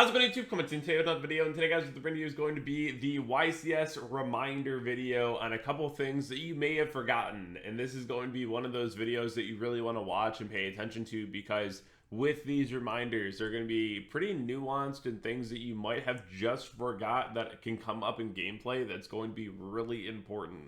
How's it going, YouTube? Coming in today with another video, and today, guys, what the video is going to be the YCS reminder video on a couple things that you may have forgotten. And this is going to be one of those videos that you really want to watch and pay attention to, because with these reminders, they're going to be pretty nuanced and things that you might have just forgot that can come up in gameplay that's going to be really important.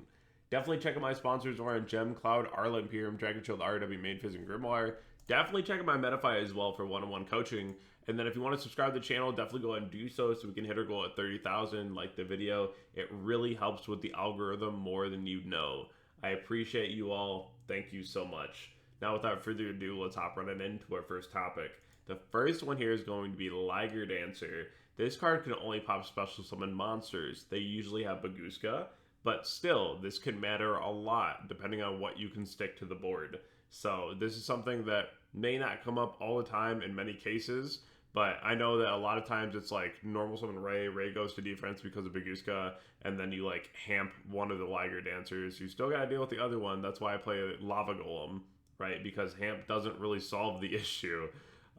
Definitely check out my sponsors over on Gem, Cloud, Arla, Imperium, Dragonshield, RW, MainPhaze, and Grimoire. Definitely check out my METAFY as well for one-on-one coaching. And then if you want to subscribe to the channel, definitely go ahead and do so we can hit our goal at 30,000. Like the video. It really helps with the algorithm more than you know. I appreciate you all. Thank you so much. Now, without further ado, let's hop right into our first topic. The first one here is going to be Liger Dancer. This card can only pop special summon monsters. They usually have Baguska, but still, this can matter a lot depending on what you can stick to the board. So this is something that may not come up all the time in many cases, but I know that a lot of times it's like normal summon Ray goes to defense because of Baguska, and then you like hamp one of the Liger Dancers. You still gotta deal with the other one. That's why I play Lava Golem, right? Because hamp doesn't really solve the issue.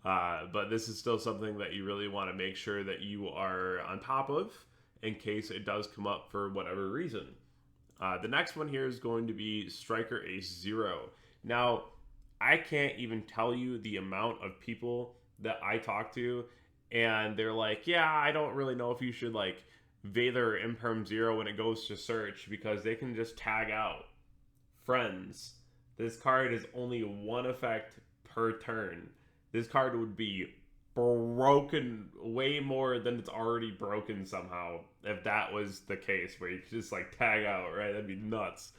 But this is still something that you really want to make sure that you are on top of in case it does come up for whatever reason. The next one here is going to be Striker Ace 0. Now, I can't even tell you the amount of people that I talk to, and they're like, yeah, I don't really know if you should like Vader or Imperium 0 when it goes to search, because they can just tag out. Friends, this card is only one effect per turn. This card would be broken way more than it's already broken somehow if that was the case, where you could just like tag out, right? That'd be nuts.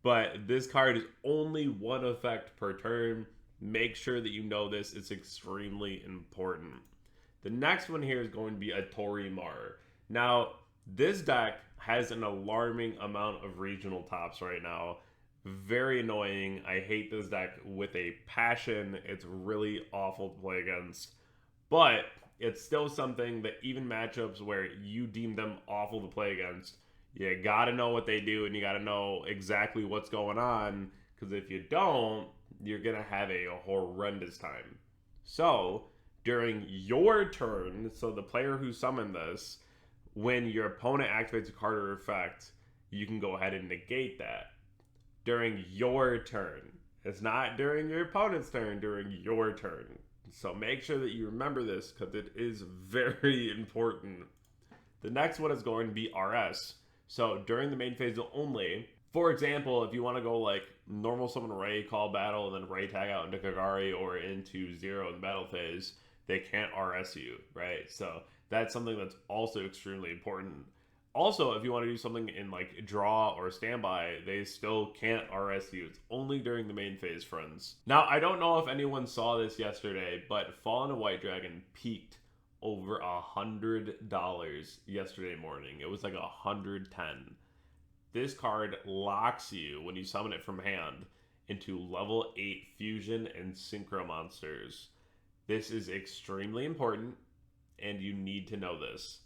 But this card is only one effect per turn. Make sure that you know this. It's extremely important. The next one here is going to be a Torimar. Now, this deck has an alarming amount of regional tops right now. Very annoying. I hate this deck with a passion. It's really awful to play against. But it's still something that even matchups where you deem them awful to play against, you gotta know what they do and you gotta know exactly what's going on, because if you don't, you're gonna have a horrendous time. So, during your turn, so the player who summoned this, when your opponent activates a card or effect, you can go ahead and negate that. During your turn. It's not during your opponent's turn, during your turn. So make sure that you remember this, because it is very important. The next one is going to be RS. So during the main phase only, for example, if you want to go like normal summon Ray, call battle, and then Ray tag out into Kagari or into 0 in the battle phase, they can't RS you, right? So that's something that's also extremely important. Also, if you want to do something in like draw or standby, they still can't RS you. It's only during the main phase, friends. Now, I don't know if anyone saw this yesterday, but Fallen White Dragon peaked over $100 yesterday morning. It was like 110. This card locks you when you summon it from hand into level 8 fusion and synchro monsters. This is extremely important, and you need to know this,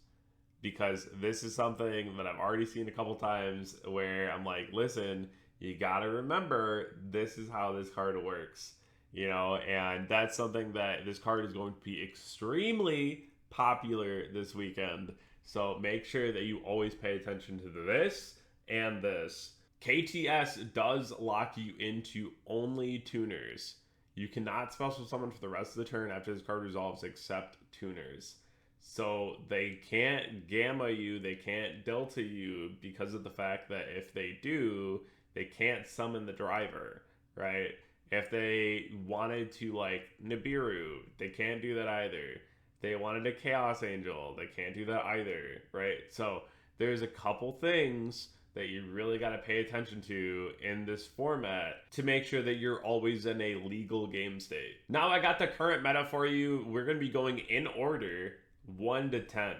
because this is something that I've already seen a couple times where I'm like, listen, you gotta remember this is how this card works. You know, and that's something that this card is going to be extremely popular this weekend. So make sure that you always pay attention to this and this. KTS does lock you into only tuners. You cannot special summon for the rest of the turn after this card resolves except tuners. So they can't gamma you, they can't delta you, because of the fact that if they do, they can't summon the driver, right? If they wanted to like Nibiru, they can't do that either. They wanted a Chaos Angel, they can't do that either, right? So there's a couple things that you really got to pay attention to in this format to make sure that you're always in a legal game state. Now I got the current meta for you. We're going to be going in order 1 to 10.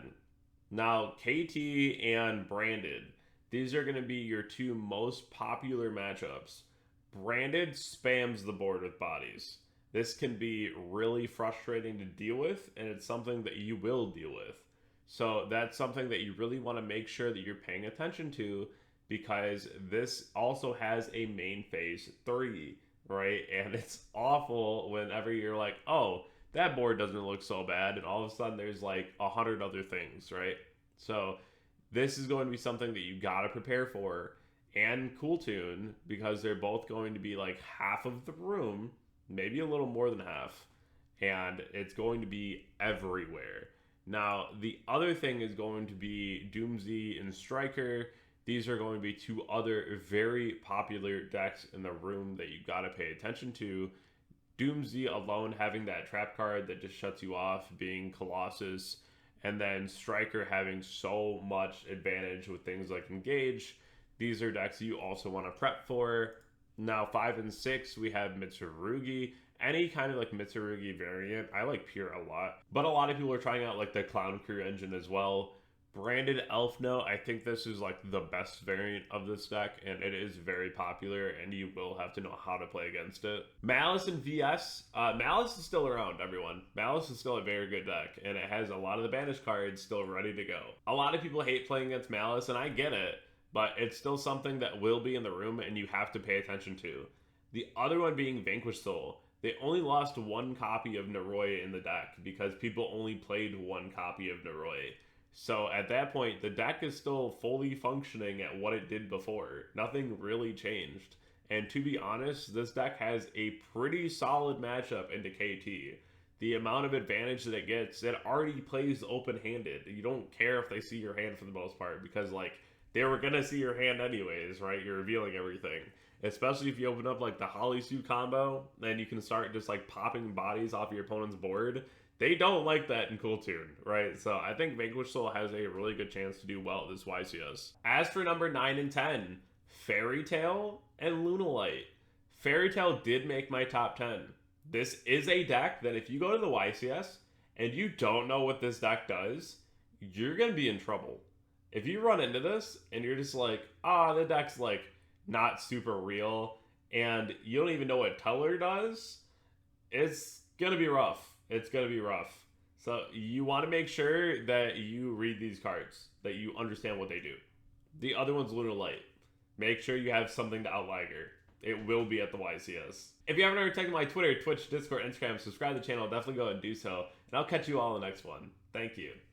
Now KT and Branded, these are going to be your two most popular matchups. Branded spams the board with bodies. This can be really frustrating to deal with, and it's something that you will deal with. So that's something that you really want to make sure that you're paying attention to, because this also has a main phase 3, right? And it's awful whenever you're like, oh, that board doesn't look so bad, and all of a sudden there's like 100 other things, right? So this is going to be something that you gotta prepare for, and Cool Tune, because they're both going to be like half of the room, maybe a little more than half, and it's going to be everywhere. Now, the other thing is going to be Doomsday and Striker. These are going to be two other very popular decks in the room that you gotta pay attention to. Doomsday alone having that trap card that just shuts you off, being Colossus, and then Striker having so much advantage with things like Engage. These are decks you also want to prep for. Now, 5 and 6, we have Mitsurugi. Any kind of like Mitsurugi variant, I like Pure a lot. But a lot of people are trying out like the Clown Crew engine as well. Branded Elf Note, I think this is like the best variant of this deck, and it is very popular, and you will have to know how to play against it. Malice and VS, Malice is still around, everyone. Malice is still a very good deck, and it has a lot of the banished cards still ready to go. A lot of people hate playing against Malice, and I get it, but it's still something that will be in the room, and you have to pay attention to. The other one being Vanquish Soul. They only lost one copy of Noroi in the deck, because people only played one copy of Noroi. So at that point, the deck is still fully functioning at what it did before. Nothing really changed. And to be honest, this deck has a pretty solid matchup into KT. The amount of advantage that it gets, it already plays open-handed. You don't care if they see your hand for the most part, because like, they were gonna see your hand anyways, right? You're revealing everything. Especially if you open up like the Holly Suit combo, then you can start just like popping bodies off your opponent's board. They don't like that in Cool Tune, right? So I think Vanquish Soul has a really good chance to do well this YCS. As for number 9 and 10, Fairy Tail and Lunalight. Fairy Tail did make my top 10. This is a deck that if you go to the YCS and you don't know what this deck does, you're going to be in trouble. If you run into this and you're just like, the deck's like not super real, and you don't even know what Teller does, it's going to be rough. It's going to be rough. So you want to make sure that you read these cards, that you understand what they do. The other one's Lunar Light. Make sure you have something to outliger. It will be at the YCS. If you haven't already checked my Twitter, Twitch, Discord, Instagram, subscribe to the channel, definitely go and do so. And I'll catch you all in the next one. Thank you.